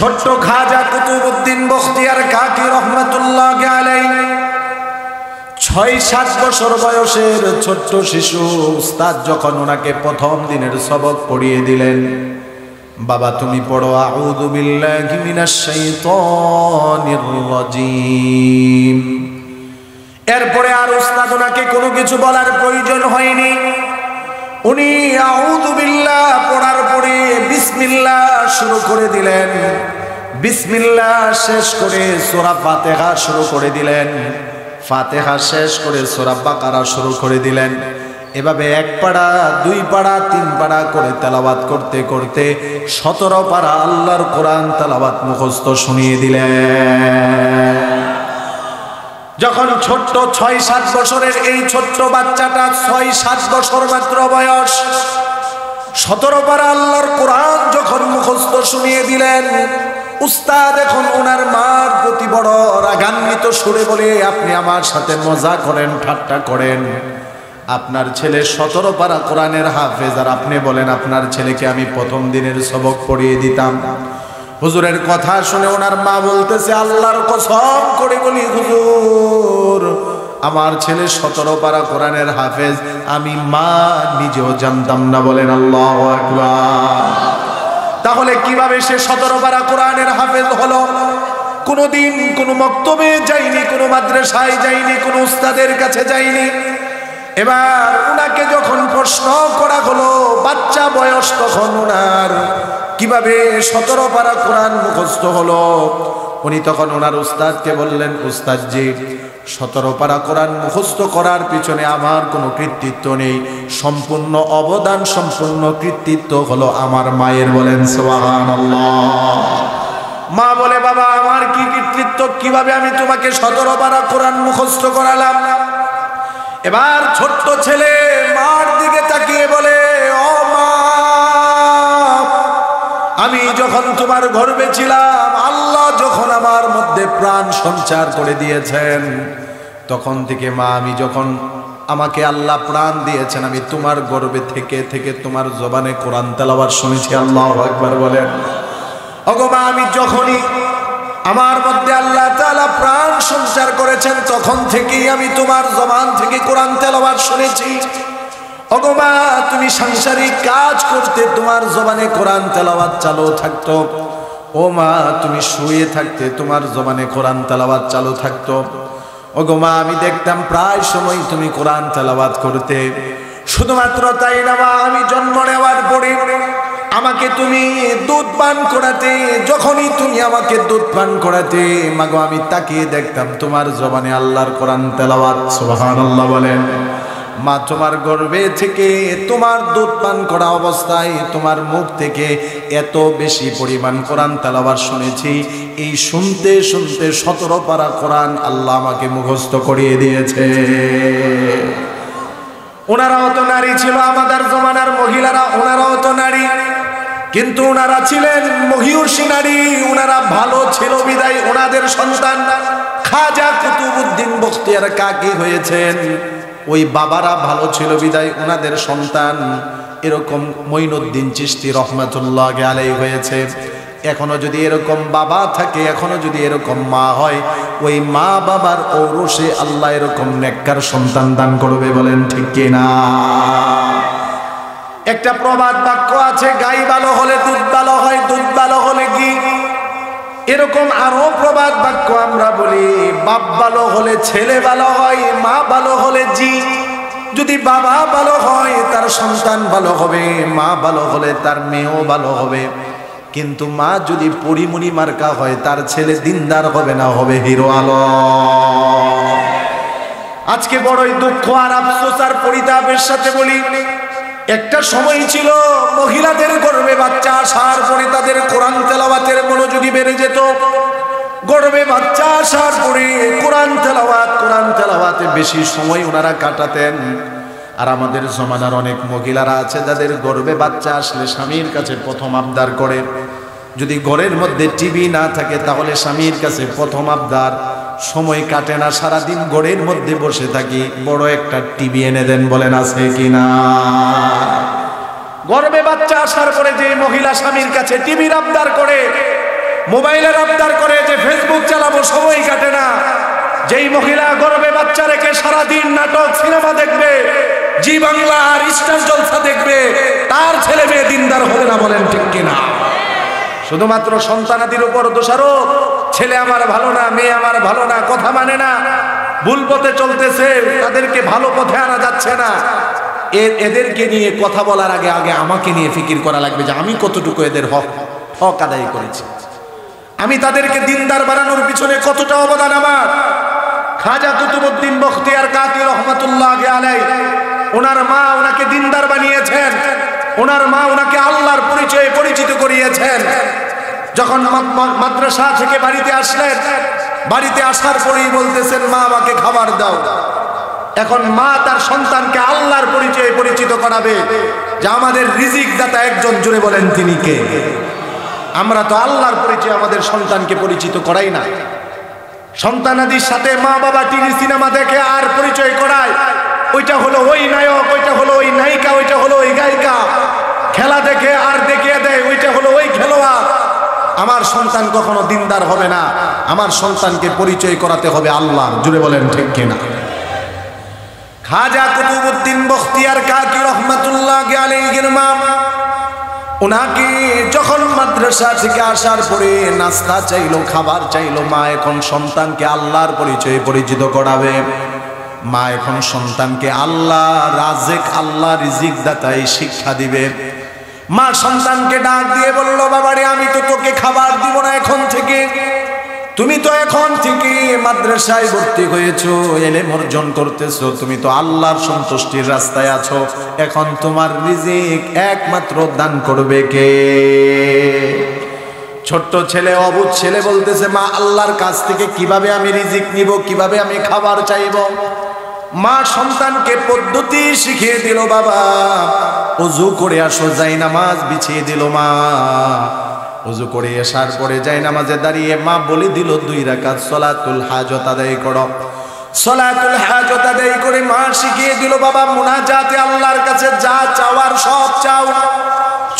ছোট্ট খাজা কুতুবউদ্দিন বখতিয়ার কাকি রহমাতুল্লাহ আলাইহি 6-7 বছর বয়সের ছোট্ট শিশু উস্তাদ যখন ওনাকে প্রথম দিনের সবক পড়িয়ে দিলেন, বাবা তুমি পড়ো আউযু বিল্লাহি মিনাশ শাইতানির রাজীম। এরপরে আর উস্তাদ ওনাকে কোনো কিছু বলার প্রয়োজন হয়নি। উনি আউযু বিল্লাহ পড়ার পরে বিসমিল্লাহ শুরু করে দিলেন। বিসমিল্লাহ শেষ করে সূরা ফাতিহা শুরু করে দিলেন। ফাতিহা শেষ করে সূরা বাকারা শুরু করে দিলেন। এভাবে 1 পারা 2 পারা 3 পারা করে তেলাওয়াত করতে করতে 17 পারা আল্লাহর কোরআন তেলাওয়াত মুখস্থ শুনিয়ে দিলেন। যখন ছোট্ট 6-7 বছরের এই ছোট্ট বাচ্চাটা 6-7 বছর মাত্র বয়স, 17 পারা আল্লাহর কোরআন যখন মুখস্থ শুনিয়ে দিলেন, উস্তাদ এখন ওনার মার প্রতি বড় রাগান্বিত সুরে বলে, আপনি আমার সাথে মজা করেন, ঠাট্টা করেন। আপনার ছেলে 17 পারা কোরআনের হাফেজ, আর আপনি বলেন আপনার ছেলেকে আমি প্রথম দিনের সবক পড়িয়ে দিতাম। হুজুরের কথা শুনে ওনার মা বলতেছে, আল্লাহর কসম করে বলি হুজুর, আমার ছেলে 17 পারা কোরআনের হাফেজ আমি মা নিজেও জানতাম না। বলেন আল্লাহু আকবার। তাহলে কিভাবে সে 17 পারা কোরআনের হাফেজ হলো? কোনোদিন কোনো মক্তবে যায়নি, কোনো মাদ্রাসায় যায়নি, কোনো উস্তাদের কাছে যায়নি। এবার উনাকে যখন প্রশ্ন করা হলো, বাচ্চা বয়স তখন উনার, কিভাবে 17 পারা কোরআন মুখস্থ হলো? উনি তখন ওনার উস্তাদকে বললেন, উস্তাদজি 17 পারা কোরআন মুখস্থ করার পিছনে আমার কোনো কৃতিত্ব নেই, সম্পূর্ণ অবদান, সম্পূর্ণ কৃতিত্ব হলো আমার মায়ের। বলেন সুবহানাল্লাহ। মা বলে, বাবা আমার কি কৃতিত্ব, কিভাবে আমি তোমাকে 17 পারা কোরআন মুখস্থ করালাম? এবার ছোট্ট ছেলে মার দিকে তাকিয়ে বলে, ও মা, আমি যখন তোমার গর্ভে ছিলাম, আল্লাহ যখন আমার মধ্যে প্রাণ সঞ্চার করে দিয়েছেন, তখন থেকে মা আমি যখন আমাকে আল্লাহ প্রাণ দিয়েছেন, আমি তোমার গর্ভে থেকে থেকে তোমার জবানে কোরআন তেলাওয়াত শুনেছি। আল্লাহু আকবার বলেন। ওগো মা, আমি যখনই আমার মধ্যে আল্লাহ তাআলা প্রাণ সঞ্চার করেছেন, তখন থেকেই আমি তোমার জবান থেকে কোরআন তেলাওয়াত শুনেছি। ওগো মা, তুমি সাংসারিক কাজ করতে তোমার জবানে কোরআন তেলাওয়াত চালু থাকতো। ও মা, তুমি শুয়ে থাকতে তোমার জবানে কোরআন তেলাওয়াত চালু থাকতো। ওগো মা, আমি দেখতাম প্রায় সময় তুমি কোরআন তেলাওয়াত করতে। শুধুমাত্র তাই না মা, আমি জন্ম নেওয়ার পরে আমাকে তুমি দুধ পান করাতে, যখনই তুমি আমাকে দুধ পান করাতে মাগো, আমি তাকিয়ে দেখতাম তোমার জবানে আল্লাহর কোরআন তেলাওয়াত। সুবহানাল্লাহ বলেন। মা, তোমার গর্ভে থেকে তোমার দুধ পান করা অবস্থায় তোমার মুখ থেকে এত বেশি পরিমাণ কোরআন তেলাওয়াত শুনেছি। এই শুনতে শুনতে 17 পারা কোরআন আল্লাহ আমাকে মুখস্থ করিয়ে দিয়েছে। ওনারাও তো নারী ছিল, আমাদের জমানার মহিলারা, ওনারাও তো নারী, কিন্তু ওনারা ছিলেন মহিয়সী নারী। ওনারা ভালো ছিল বিদায় ওনাদের সন্তান খাজা কুতুবউদ্দিন বখতিয়ার কাকি হয়েছেন। ওই বাবারা ভালো ছিল বিদায় ওনাদের সন্তান এরকম মঈনুদ্দিন চিশতি রহমাতুল্লাহ আলাইহি হয়েছে। এখনো যদি এরকম বাবা থাকে, এখনো যদি এরকম মা হয়, ওই মা বাবার ঔরসে আল্লাহ এরকম নেককার সন্তান দান করবে। বলেন ঠিক কিনা? একটা প্রবাদ বাক্য আছে, গাই ভালো হলে দুধ ভালো হয়, দুধ ভালো হলে ঘি। এরকম আরো প্রবাদ বাক্য আমরা বলি, বাপ ভালো হলে ছেলে ভালো হয়, মা ভালো হলে জি। যদি বাবা ভালো হয় তার সন্তান ভালো হবে, মা ভালো হলে তার মেয়েও ভালো হবে। কিন্তু মা যদি পরিমণি মার্কা হয়, তার ছেলে দিনদার হবে না, হবে হিরো আলম। আজকে বড়ই দুঃখ আর আফসোস আর পরিতাপের সাথে বলি, একটা সময় ছিল মহিলাদের গর্ভে বাচ্চা আসার পরে তাদের কোরআন তেলাওয়াতের মনোযোগী বেড়ে যেত। গর্ভে বাচ্চা আসার পরে কোরআন তেলাওয়াতে বেশি সময় ওনারা কাটাতেন। আর আমাদের জমানার অনেক মহিলারা আছে যাদের গর্ভে বাচ্চা আসলে স্বামীর কাছে প্রথম আবদার করে। যদি ঘরের মধ্যে টিভি না থাকে তাহলে স্বামীর কাছে প্রথম আবদার। সময় কাটে না, সারাদিন ঘরের মধ্যে বসে থাকি, বড় একটা টিভি এনে দেন। বলেন আছে কিনা? গর্ভে বাচ্চা আসার পরে যে মহিলা স্বামীর কাছে টিভির আবদার করে, মোবাইলের আবদার করে যে ফেসবুক চালাবো, সময় কাটে না। যেই মহিলা গর্ভে বাচ্চা রেখে সারাদিন নাটক সিনেমা দেখবে, জি বাংলা আর স্টার জলসা দেখবে, তার ছেলে মেয়ে দিনদার হবে না, বলেন ঠিক কিনা? শুধুমাত্র সন্তানাদির উপর দোষারোপ, ছেলে আমার ভালো না, মেয়ে আমার ভালো না, কথা মানে না, ভুল পথে চলতেছে, তাদেরকে ভালো পথে আনা যাচ্ছে না। এদেরকে নিয়ে কথা বলার আগে আগে আমাকে নিয়ে ফিকির করা লাগবে যে আমি কতটুকু এদের হক আদায় করেছি, আমি তাদেরকে দিনদার বানানোর পিছনে কতটা অবদান আমার। খাজা কুতুবউদ্দিন বখতিয়ার কাকি রহমাতুল্লাহ আলাইহি, ওনার মা ওনাকে দিনদার বানিয়েছেন, ওনার মা ওনাকে আল্লাহর পরিচয়ে পরিচিত করিয়েছেন। যখন মাদ্রাসা থেকে বাড়িতে আসলেন, বাড়িতে আসার পরেই বলতেছেন, মা আমাকে খাবার দাও। এখন মা তার সন্তানকে আল্লাহর পরিচয়ে পরিচিত করাবে যে আমাদের রিজিক দাতা একজন, জুড়ে বলেন তিনি কে? আমরা তো আল্লাহর পরিচয়ে আমাদের সন্তানকে পরিচিত করাই না। সন্তানাদির সাথে মা বাবা টিভি সিনেমা দেখে আর পরিচয় করায়, ওইটা হলো ওই নায়ক, ওইটা হলো ওই নায়িকা, ওইটা হলো ওই গায়িকা। খেলা দেখে আর দেখিয়ে দেয়, ওইটা হলো ওই খেলোয়াড়। আমার সন্তান কখনো দিনদার হবে না, আমার সন্তানকে পরিচয় করাতে হবে আল্লাহ, জুড়ে বলেন ঠিক কিনা? খাজা কুতুবউদ্দিন বখতিয়ার কাকি রহমাতুল্লাহ আলাইহির মা, ওনাকে যখন মাদ্রাসা থেকে আসার পরে নাস্তা চাইলো, খাবার চাইলো, মা এখন সন্তানকে আল্লাহর পরিচয়ে পরিচিত করাবে। মা এখন সন্তানকে আল্লাহ রাজেক, আল্লাহ রিজিক দাতাই শিক্ষা দিবে। মা সন্তানকে ডাক দিয়ে বলল, বাবারে আমি তো তোকে খাবার দিব না এখন থেকে, তুমি তো এখন থেকে মাদ্রাসায় ভর্তি হয়েছো, ইলম অর্জন করতেছো, তুমি তো আল্লাহর সন্তুষ্টির রাস্তায় আছো, এখন তোমার রিজিক একমাত্র দান করবে কে? ছোট্ট ছেলে, অবুঝ ছেলে বলতেছে, মা আল্লাহর কাছ থেকে কিভাবে আমি রিজিক নিব, কিভাবে আমি খাবার চাইব? মা সন্তানকে পদ্ধতি শিখিয়ে দিল, বাবা ওযু করে আসো, যাই নামাজ বিছিয়ে দিল। মা ওযু করে আসার পরে যাই নামাজে দাঁড়িয়ে মা বলে দিল, 2 রাকাত সালাতুল হাজত আদায় করো। সালাতুল হাজত আদায় করে মা শিখিয়ে দিল, বাবা মুনাজাতে আল্লাহর কাছে যা চাওয়ার সব চাও।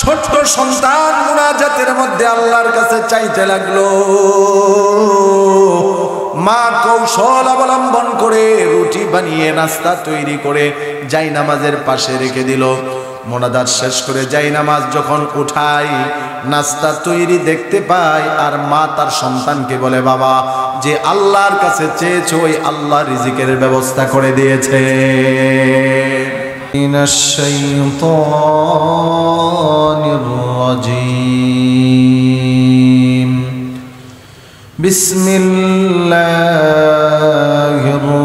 ছোট্ট সন্তান মুনাজাতের মধ্যে আল্লাহর কাছে চাইতে লাগলো। মা কৌশল অবলম্বন করে রুটি বানিয়ে নাস্তা তৈরি করে যাই নামাজের পাশে রেখে দিল। মোনাজাত শেষ করে যাই নামাজ যখন উঠাই, নাস্তা তৈরি দেখতে পাই, আর মা তার সন্তানকে বলে, বাবা যে আল্লাহর কাছে চেয়েছো ওই আল্লাহ রিজিকের ব্যবস্থা করে দিয়েছে। মিনাশ শাইতানির রাজিম। বিসমিল্লাহির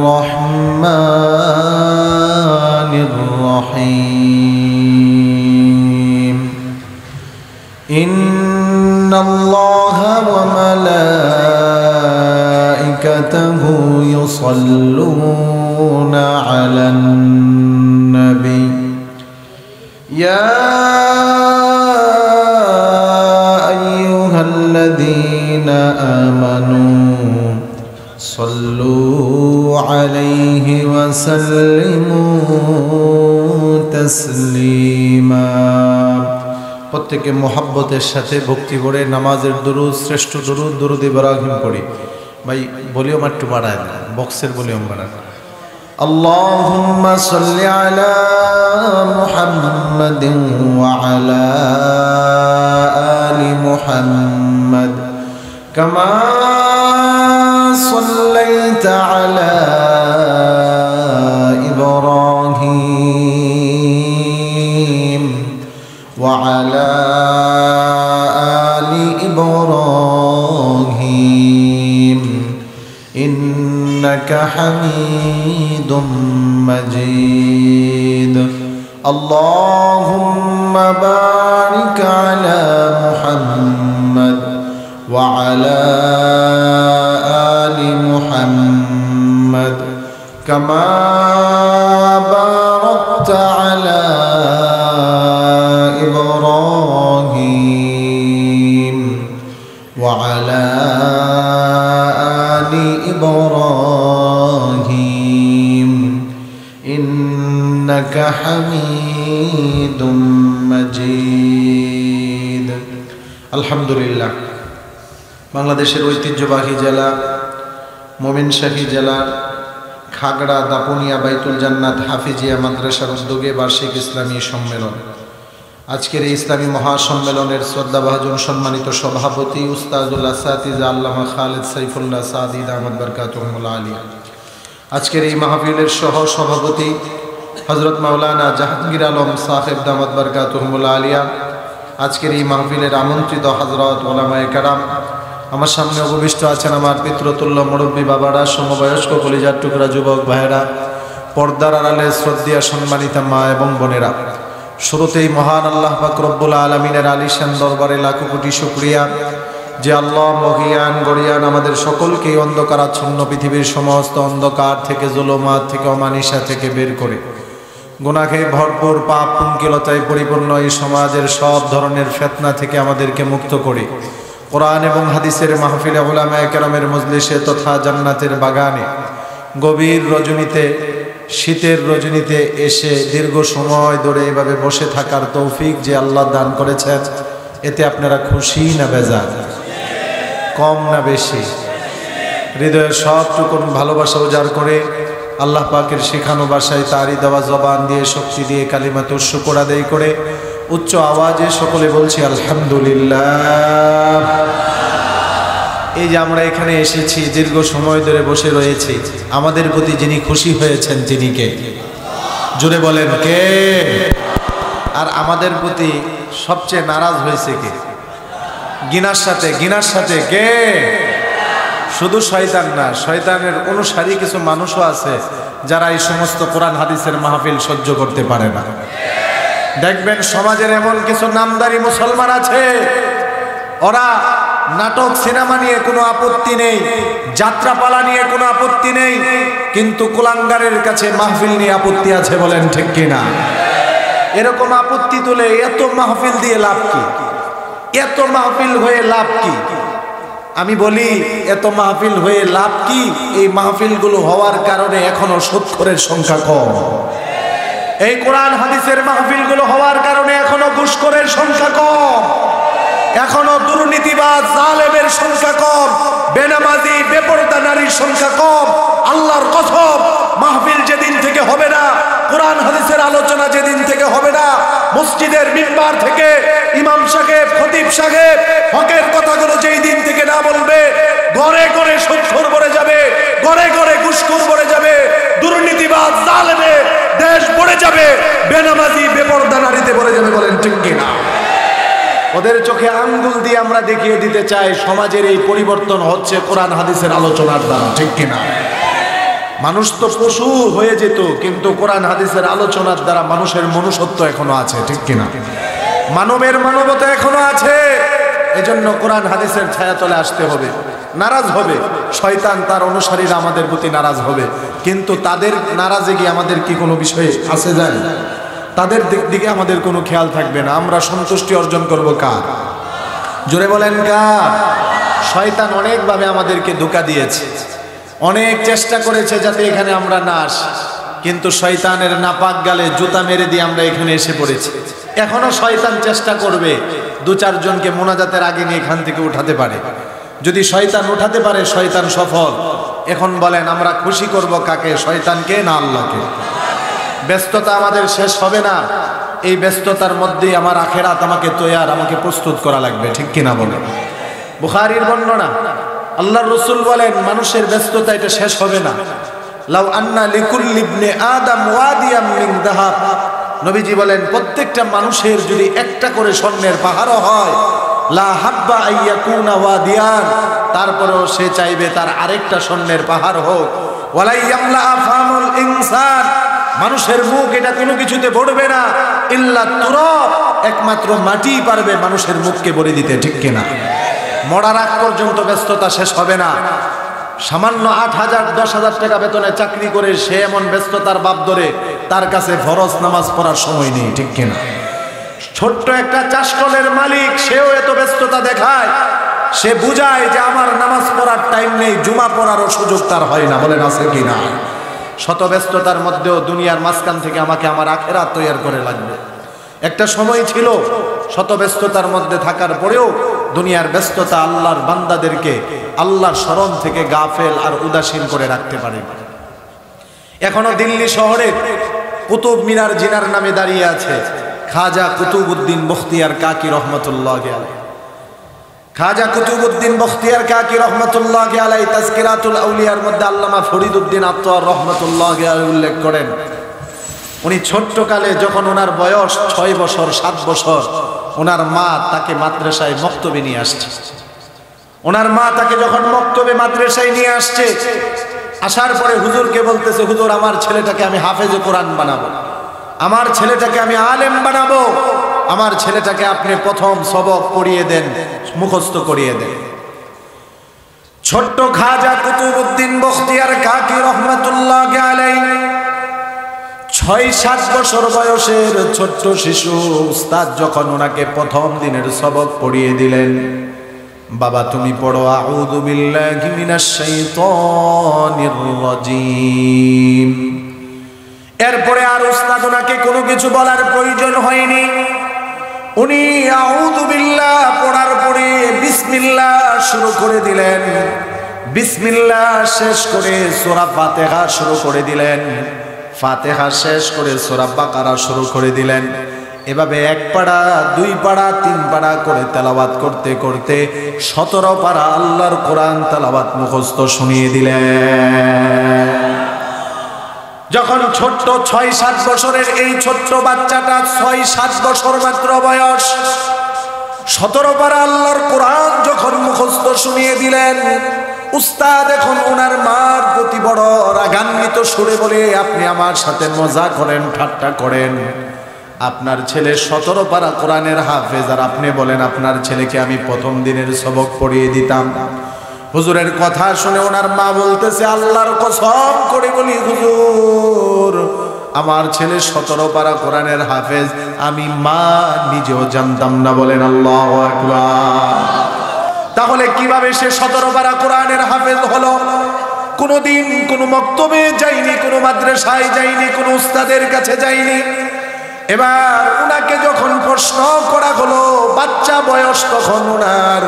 রহমানির রহিম। ইন্নাল্লাহা ওয়া মালাইকাতাহু ইউসাল্লুনা আলান নবী ইয়া আইয়ুহাল্লাযীনা আমানু সাল্লু আলাইহি ওয়া সাল্লিমু তাসলিমা। প্রত্যেকে মোহাব্বতের সাথে ভক্তি করে নামাজের দুরুদ, শ্রেষ্ঠ দুরুদ, দুরুদ ইব্রাহিম পড়ি। ভাই ভলিউম একটু বাড়ায় না, বক্সের ভলিউম বাড়ায়। আল্লাহুম্মা সাল্লি আলা মুহাম্মাদিন ওয়া আলা আলি মুহাম্মাদ কামা সাল্লাইতা আলা ইব্রাহিম ওয়া আলা আলি ইব্রাহিম ইন্নাকা হামিদুম মাজিদ। আল্লাহুম্মা বারিক আলা মুহাম্মাদ ওয়া আলা আলি মুহাম্মাদ কামা বারাকতা আলা ইব্রাহিম ওয়া আলা আলি ইব্রাহিম ইন্নাকা হামিদুম মাজিদ। আলহামদুলিল্লাহ। বাংলাদেশের ঐতিহ্যবাহী জেলা ময়মনসিংহ জেলার খাগড়া দাপুনিয়া বাইতুল জান্নাত হাফিজিয়া মাদ্রাসার উদ্যোগে বার্ষিক ইসলামী সম্মেলন। আজকের এই ইসলামী মহাসম্মেলনের শ্রদ্ধাভাজন সম্মানিত সভাপতি উস্তাদুল আসাতিজা আল্লামা খালেদ সাইফুল্লাহ সাদি দামাত বরকাতুহুল আলিয়া। আজকের এই মাহফিলের সহ সভাপতি হযরত মাওলানা জাহাঙ্গীর আলম সাহেব দামাত বরকাতুহুল আলিয়া। আজকের এই মাহফিলের আমন্ত্রিত হযরত উলামায়ে কেরাম, আমার সামনে উপবিষ্ট আছেন আমার পিতৃতুল্য মুরব্বী বাবারা, সমবয়স্ক কলিজার টুকরা যুবক ভাইয়েরা, পর্দার আড়ালে শ্রদ্ধেয় সম্মানিতা মা এবং বোনেরা। শুরুতেই মহান আল্লাহ পাক রব্বুল আলামিনের আলিশান দরবারে লাখো কোটি শুকরিয়া যে আল্লাহ মহিয়ান গরিয়ান আমাদের সকলকে অন্ধকারাচ্ছন্ন পৃথিবীর সমস্ত অন্ধকার থেকে, জুলুমাত থেকে, অমানিসা থেকে বের করে গুনাহে ভরপুর পাপ পঙ্কিলতায় পরিপূর্ণ এই সমাজের সব ধরনের ফিতনা থেকে আমাদেরকে মুক্ত করে কোরআন এবং হাদিসের মাহফিলে উলামায়ে কেরামের মজলিসে তথা জান্নাতের বাগানে গভীর রজনীতে, শীতের রজনীতে এসে দীর্ঘ সময় ধরে এভাবে বসে থাকার তৌফিক যে আল্লাহ দান করেছেন, এতে আপনারা খুশি না বেজার, কম না বেশি? হৃদয়ের সবটুকুন ভালোবাসা উজাড় করে আল্লাহ পাকের শেখানো ভাষায় তারই দেওয়া জবান দিয়ে, শক্তি দিয়ে কালিমাতুশ শুকর আদায় করে উচ্চ আওয়াজে সকলে বলছি আলহামদুলিল্লাহ। এই যে আমরা এখানে এসেছি, দীর্ঘ সময় ধরে বসে রয়েছি, আমাদের প্রতি যিনি খুশি হয়েছেন তিনি কে? জোরে বলেন কে? আর আমাদের প্রতি সবচেয়ে নারাজ হয়েছে কে? গিনার সাথে কে? শুধু শয়তান না, শয়তানের অনুসারী কিছু মানুষও আছে যারা এই সমস্ত কোরআন হাদিসের মাহফিল সহ্য করতে পারে না। দেখবেন সমাজের এমন কিছু নামদারি মুসলমান আছে, ওরা নাটক সিনেমা নিয়ে কোনো আপত্তি নেই, যাত্রাপালা নিয়ে কোনো আপত্তি নেই, কিন্তু কুলাঙ্গারের কাছে মাহফিল নিয়ে আপত্তি আছে। বলেন ঠিক কিনা? এরকম আপত্তি তুলে এত মাহফিল দিয়ে লাভ কি? এত মাহফিল হয়ে লাভ কি? আমি বলি এত মাহফিল হয়ে লাভ কি? এই মাহফিলগুলো হওয়ার কারণে এখনো সুদখোরের সংখ্যা কম। এই কোরআন হাদিসের মাহফিলগুলো হওয়ার কারণে এখনো ঘুষখোরের সংখ্যা কম, এখনো দুর্নীতিবাজ জালেমের সংখ্যা কম, বেনামাজি বেপরদা নারীর সংখ্যা কম। আল্লাহর কসম, মাহফিল যেদিন থেকে হবে না, কোরআন হাদিসের আলোচনা যেদিন থেকে হবে না, মসজিদের মিম্বার থেকে ইমাম সাহেব, খতিব সাহেব হকের কথাগুলো যেই দিন থেকে না বলবে, ঘরে ঘরে সুদখোর ভরে যাবে, ঘরে ঘরে ঘুষখোর ভরে যাবে, দুর্নীতিবাজ জালেমে দেশ ভরে যাবে, বেনামাজি বেপরদা নারীতে ভরে যাবে। বলেন ঠিক কিনা? ওদের চোখে আঙ্গুল দিয়ে আমরা দেখিয়ে দিতে চাই সমাজের এই পরিবর্তন হচ্ছে কোরআন হাদিসের আলোচনার দ্বারা। ঠিক কিনা? মানুষ তো পশু হয়ে যেত, কিন্তু কোরআন হাদিসের আলোচনার দ্বারা মানুষের মনুষ্যত্ব এখনো আছে। ঠিক কিনা? মানবের মানবতা এখনো আছে। এজন্য কোরআন হাদিসের ছায়াতলে আসতে হবে। নারাজ হবে শয়তান, তার অনুসারীরা আমাদের প্রতি নারাজ হবে, কিন্তু তাদের নারাজে গিয়ে আমাদের কি কোনো বিষয়ে আসে যায়? তাদের দিকে আমাদের কোনো খেয়াল থাকবে না। আমরা সন্তুষ্টি অর্জন করব কার? জোরে বলেন কার? শয়তান অনেকভাবে আমাদেরকে ধোঁকা দিয়েছে, অনেক চেষ্টা করেছে যাতে এখানে আমরা না আসি, কিন্তু শয়তানের নাপাক গালে জুতা মেরে দিয়ে আমরা এখানে এসে পড়েছি। এখনো শয়তান চেষ্টা করবে দু চারজনকে মোনাজাতের আগে নিয়ে এখান থেকে উঠাতে পারে। যদি শয়তান উঠাতে পারে, শয়তান সফল। এখন বলেন আমরা খুশি করব কাকে? শয়তানকে না আল্লাহকে? ব্যস্ততা আমাদের শেষ হবে না। এই ব্যস্ততার মধ্যেই আমার আখেরাত আমাকে তৈয়ার, আমাকে প্রস্তুত করা লাগবে। ঠিক কিনা বলেন? বুখারীর বর্ণনা, আল্লাহর রাসূল বলেন মানুষের ব্যস্ততা এটা শেষ হবে না। লাউ আন্না লিকুল্লি ইবনে আদম ওয়াদিয়াম মিন যাহাব, নবীজি বলেন প্রত্যেকটা মানুষের যদি একটা করে স্বর্ণের পাহাড়ও হয়, লা হাব্বা আইয়াকুনা ওয়াদিয়ান, তারপরেও সে চাইবে তার আরেকটা স্বর্ণের পাহাড় হোক। ওয়ালা ইয়ামলা আফামুল ইনসান, মানুষের মুখ এটা কোনো কিছুতে ভরবে না, ইল্লা তুরাব, একমাত্র মাটি পারবে মানুষের মুখকে ভরে দিতে। ঠিক কিনা? মরার আগ পর্যন্ত ব্যস্ততা শেষ হবে না। সামান্য 8,000 10,000 টাকা বেতনে চাকরি করে সে এমন ব্যস্ততার বাপ ধরে, তার কাছে ফরজ নামাজ পড়ার সময় নেই। ঠিক কিনা? ছোট্ট একটা চাষকলের মালিক, সেও এত ব্যস্ততা দেখায়, সে বুঝায় যে আমার নামাজ পড়ার টাইম নেই, জুমা পড়ারও সুযোগ তার হয় না। বলেন আছে কি না? শত ব্যস্ততার মধ্যেও দুনিয়ার মাঝখান থেকে আমাকে আমার আখেরাত তৈয়ার করে লাগবে। একটা সময় ছিল শত ব্যস্ততার মধ্যে থাকার পরেও দুনিয়ার ব্যস্ততা আল্লাহর বান্দাদেরকে আল্লাহর স্মরণ থেকে গাফেল আর উদাসীন করে রাখতে পারে। এখনো দিল্লি শহরে কুতুব মিনার জিনার নামে দাঁড়িয়ে আছে খাজা কুতুবউদ্দিন বখতিয়ার কাকি রহমতুল্লাহি আলাইহি। খাজা কুতুবউদ্দিন বখতিয়ার কাকি রহমতুল্লাহি আলাইহি তাজকিরাতুল আউলিয়ার মধ্যে আল্লামা ফরিদউদ্দিন আত্তার রহমতুল্লাহি আলাইহি উল্লেখ করেন, উনি ছোট্টকালে যখন ওনার বয়স 6 বছর 7 বছর, ওনার মা তাকে মাদ্রাসায় মক্তবে নিয়ে আসছে। ওনার মা তাকে যখন মক্তবে মাদ্রাসায় নিয়ে আসছে, আসার পরে হুজুরকে বলতেছে, হুজুর আমার ছেলেটাকে আমি হাফেজে কোরআন বানাবো, আমার ছেলেটাকে আমি আলেম বানাবো, আমার ছেলেটাকে আপনি প্রথম সবক পড়িয়ে দেন, মুখস্থ করিয়ে দেন। ছোট্ট খাজা কুতুবউদ্দিন বখতিয়ার কাকি রহমতুল্লাহি আলাইহি 6-7 বছর বয়সের ছোট্ট শিশু উস্তাদ যখন ওনাকে প্রথম দিনের সবক পড়িয়ে দিলেন, বাবা তুমি পড়ো আউযু বিল্লাহি মিনাশ শাইতানির রাজীম। এরপরে আর উস্তাদ ওনাকে কোনো কিছু বলার প্রয়োজন হয়নি, উনি আউযু বিল্লাহ পড়ার পরে বিসমিল্লাহ শুরু করে দিলেন। বিসমিল্লাহ শেষ করে সূরা ফাতিহা শুরু করে দিলেন, ফাতিহা শেষ করে সূরা বাকারা শুরু করে দিলেন। এভাবে 1 পারা 2 পারা 3 পারা করে তেলাওয়াত করতে করতে 17 পারা আল্লাহর কোরআন তেলাওয়াত মুখস্থ শুনিয়ে দিলেন। যখন ছোট্ট 6-7 বছরের এই ছোট্ট বাচ্চাটা 6-7 বছর মাত্র বয়স, 17 পারা আল্লাহর কোরআন যখন মুখস্থ শুনিয়ে দিলেন, উস্তাদ এখন ওনার মার প্রতি বড় রাগান্বিত সুরে বলে, আপনি আমার সাথে মজা করেন, ঠাট্টা করেন, আপনার ছেলে 17 পারা কোরআনের হাফেজ, আর আপনি বলেন আপনার ছেলেকে আমি প্রথম দিনের সবক পড়িয়ে দিতাম। হুজুরের কথা শুনে ওনার মা বলতেছে, আল্লাহর কসম করে বলি হুজুর, আমার ছেলে 17 পারা কোরআনের হাফেজ, আমি মা নিজেও জানতাম না। বলেন আল্লাহু আকবার। তাহলে কিভাবে সে 17 পারা কোরআনের হাফেজ হলো? কোনোদিন কোনো মক্তবে যায়নি, কোনো মাদ্রাসায় যায়নি, কোনো উস্তাদের কাছে যায়নি। এবার উনাকে যখন প্রশ্ন করা হলো, বাচ্চা বয়স তখন ওনার,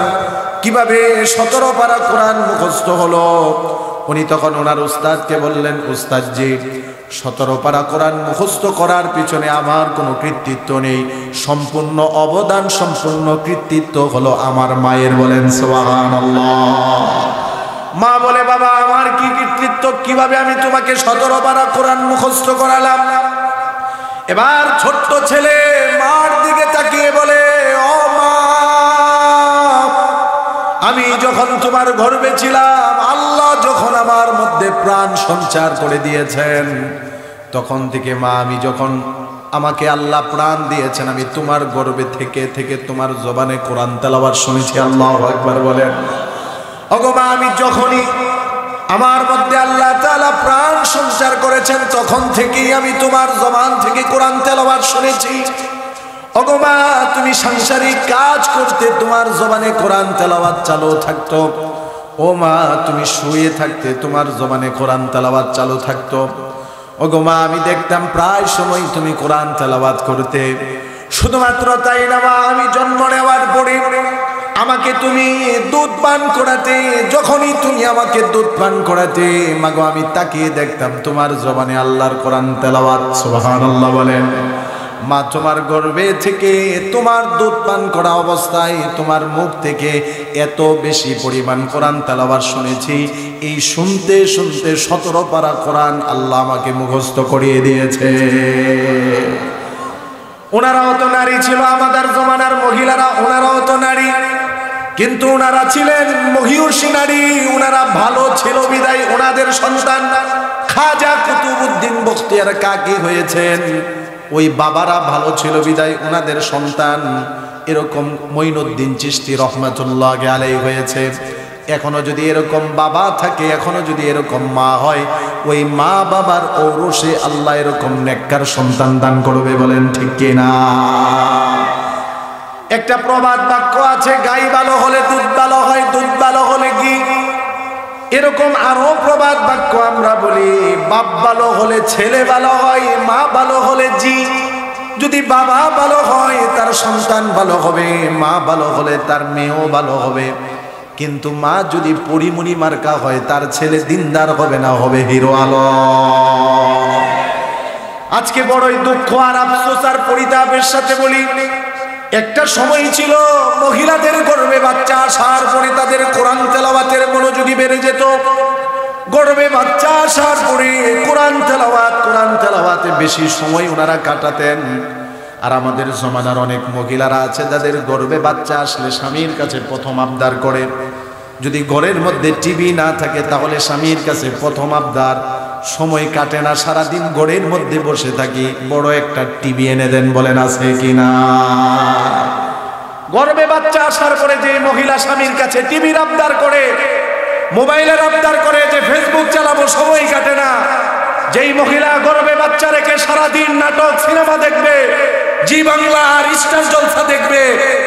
কিভাবে 17 পারা কোরআন মুখস্থ হলো, উনি তখন ওনার উস্তাদকে বললেন, উস্তাদজি 17 পারা কোরআন মুখস্থ করার পিছনে আমার কোনো কৃতিত্ব নেই, সম্পূর্ণ অবদান, সম্পূর্ণ কৃতিত্ব হলো আমার মায়ের। বলেন সুবহানাল্লাহ। মা বলে, বাবা আমার কি কৃতিত্ব, কিভাবে আমি তোমাকে 17 পারা কোরআন মুখস্থ করালাম? এবার ছোট্ট ছেলে মার দিকে তাকিয়ে বলে, ও মা, আমি যখন তোমার গর্ভে ছিলাম, আল্লাহ যখন আমার মধ্যে প্রাণ সঞ্চার করে দিয়েছেন, তখন থেকে মা, আমি যখন আমাকে আল্লাহ প্রাণ দিয়েছেন, আমি তোমার গর্ভে থেকে থেকে তোমার জবানে কোরআন তেলাওয়াত শুনেছি। আল্লাহু আকবার বলেন। ওগো মা, আমি যখনই আমার মধ্যে আল্লাহ তাআলা প্রাণ সঞ্চার করেছেন, তখন থেকেই আমি তোমার জবান থেকে কোরআন তেলাওয়াত শুনেছি। ওগো মা, তুমি সাংসারিক কাজ করতে তোমার জবানে কোরআন তেলাওয়াত চালু থাকতো। ও মা, তুমি শুয়ে থাকতে তোমার জবানে কোরআন তেলাওয়াত চালু থাকতো। ওগো মা, আমি দেখতাম প্রায় সময় তুমি কোরআন তেলাওয়াত করতে। শুধুমাত্র তাই না মা, আমি জন্ম নেওয়ার পরে আমাকে তুমি দুধ পান করাতে, যখনই তুমি আমাকে দুধ পান করাতে, মাগো আমি তাকিয়ে দেখতাম তোমার জবানে আল্লাহর কোরআন তেলাওয়াত। সুবহানাল্লাহ বলেন। মা, তোমার গর্ভে থেকে তোমার দুধ পান করা অবস্থায় তোমার মুখ থেকে এত বেশি পরিমাণ কোরআন তেলাওয়াত শুনেছি। এই শুনতে শুনতে 17 পারা কোরআন আল্লাহ আমাকে মুখস্থ করিয়ে দিয়েছে। ওনারাও তো নারী ছিল, আমাদের জমানার মহিলারা, ওনারাও তো নারী, কিন্তু ওনারা ছিলেন মহিয়সী নারী। ওনারা ভালো ছিল বিদায় ওনাদের সন্তান খাজা কুতুবউদ্দিন বখতিয়ার কাকি হয়েছেন। ওই বাবারা ভালো ছিল বিদায় ওনাদের সন্তান এরকম মঈনুদ্দিন চিশতি রহমাতুল্লাহি আলাইহি হয়েছে। এখনো যদি এরকম বাবা থাকে, এখনো যদি এরকম মা হয়, ওই মা বাবার ঔরসে আল্লাহ এরকম নেককার সন্তান দান করবে। বলেন ঠিক কিনা? একটা প্রবাদ বাক্য আছে, গাই ভালো হলে দুধ ভালো হয়, দুধ ভালো হলে ঘি। এরকম আরো প্রবাদ বাক্য আমরা বলি, বাপ ভালো হলে ছেলে ভালো হয়, মা ভালো হলে জি। যদি বাবা ভালো হয় তার সন্তান ভালো হবে, মা ভালো হলে তার মেয়েও ভালো হবে। কিন্তু মা যদি পরিমণি মার্কা হয় তার ছেলে দিনদার হবে না, হবে হিরো আলম। আজকে বড়ই দুঃখ আর আফসোস আর পরিতাপের সাথে বলি, একটা সময় ছিল মহিলাদের গর্ভে বাচ্চা আসার পরে তাদের কোরআন তেলাওয়াতের মনোযোগী বেড়ে যেত। গর্ভে বাচ্চা আসার পরে কোরআন তেলাওয়াতে বেশি সময় ওনারা কাটাতেন। আর আমাদের জমানার অনেক মহিলারা আছে যাদের গর্ভে বাচ্চা আসলে স্বামীর কাছে প্রথম আবদার করে, যদি ঘরের মধ্যে টিভি না থাকে তাহলে স্বামীর কাছে প্রথম আবদার, সময় কাটে না, সারাদিন ঘরের মধ্যে বসে থাকি, বড় একটা টিভি এনে দেন, বলেন আছে কিনা? গর্ভে বাচ্চা আসার পরে যে মহিলা স্বামীর কাছে টিভির আবদার করে, মোবাইলের আবদার করে, যে ফেসবুক চালাবো, সময় কাটে না, যেই মহিলা গর্ভে বাচ্চা রেখে সারাদিন নাটক সিনেমা দেখবে, জি বাংলা আর স্টার জলসা দেখবে,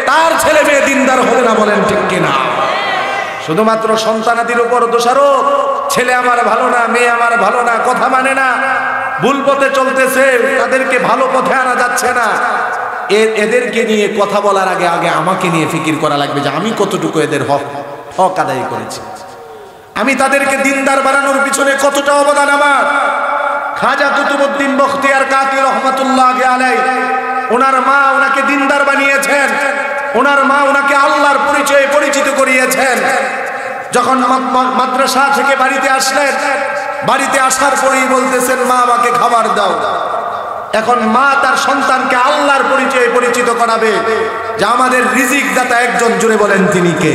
তার ছেলে মেয়ে দিনদার হবে না, বলেন ঠিক কিনা? শুধুমাত্র সন্তানাদির উপর দোষারোপ, ছেলে আমার ভালো না, মেয়ে আমার ভালো না, কথা মানে না, ভুল পথে চলতেছে, তাদেরকে ভালো পথে আনা যাচ্ছে না। এদেরকে নিয়ে কথা বলার আগে আগে আমাকে নিয়ে ফিকির করা লাগবে যে আমি কতটুকু এদের হক আদায় করেছি, আমি তাদেরকে দিনদার বানানোর পিছনে কতটা অবদান আমার। খাজা কুতুবউদ্দিন বখতিয়ার কাকি রহমাতুল্লাহ আলাইহি, ওনার মা ওনাকে দিনদার বানিয়েছেন, ওনার মা ওনাকে আল্লাহর পরিচয়ে পরিচিত করিয়েছেন। যখন মাদ্রাসা থেকে বাড়িতে আসলেন, বাড়িতে আসার পরেই বলতেছেন, মা আমাকে খাবার দাও। এখন মা তার সন্তানকে আল্লাহর পরিচয়ে পরিচিত করাবে যে আমাদের রিজিক দাতা একজন, জুড়ে বলেন তিনি কে?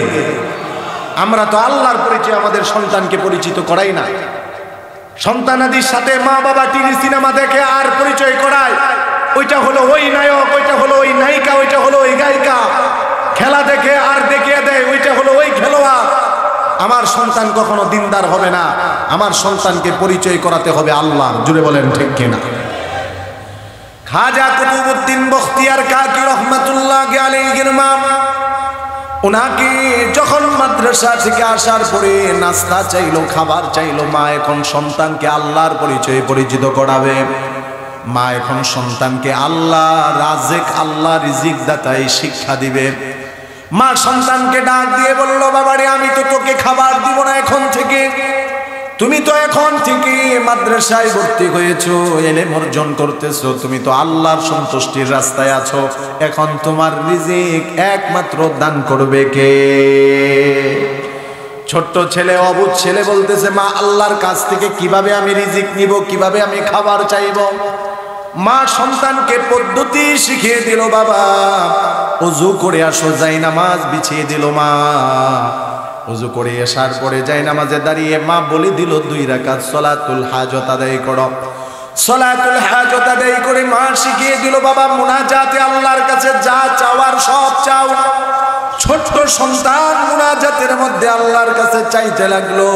আমরা তো আল্লাহর পরিচয় আমাদের সন্তানকে পরিচিত করাই না। সন্তানাদির সাথে মা বাবা টিভি সিনেমা দেখে আর পরিচয় করায়, ওইটা হলো ওই নায়ক, ওইটা হলো ওই নায়িকা, ওইটা হলো ওই গায়িকা। খেলা দেখে আর দেখিয়ে দেয়, ওইটা হলো ওই খেলোয়াড়। আমার সন্তান কখনো দিনদার হবে না, আমার সন্তানকে পরিচয় করাতে হবে আল্লাহ, জুড়ে বলেন ঠিক কিনা? খাজা কুতুবউদ্দিন বখতিয়ার কাকি রহমাতুল্লাহ আলাইহির মা, ওনাকে যখন মাদ্রাসা থেকে আসার পরে নাস্তা চাইলো, খাবার চাইলো, মা এখন সন্তানকে আল্লাহর পরিচয়ে পরিচিত করাবে। মা এখন সন্তানকে আল্লাহ রাজেক, আল্লাহ রিজিক দাতাই শিক্ষা দিবে। মা সন্তানকে ডাক দিয়ে বলল, বাবারে আমি তো তোকে খাবার দিব না এখন থেকে, তুমি তো এখন থেকে মাদ্রাসায় ভর্তি হয়েছো, ইলম অর্জন করতেছো, তুমি তো আল্লাহর সন্তুষ্টির রাস্তায় আছো, এখন তোমার রিজিক একমাত্র দান করবে কে? ছোট্ট ছেলে, অবুঝ ছেলে বলতেছে, মা আল্লাহর কাছ থেকে কিভাবে আমি রিজিক নিব, কিভাবে আমি খাবার চাইব? মা সন্তানকে পদ্ধতি শিখিয়ে দিল, বাবা ওযু করে আসো, যাই নামাজ বিছিয়ে দিল। মা ওযু করে আসার পরে যাই নামাজে দাঁড়িয়ে মা বলে দিল, 2 রাকাত সালাতুল হাজত আদায় করো। সালাতুল হাজত আদায় করে মা শিখিয়ে দিল, বাবা মুনাজাতে আল্লাহর কাছে যা চাওয়ার সব চাও। ছোট্ট সন্তান মুনাজাতের মধ্যে আল্লাহর কাছে চাইতে লাগলো।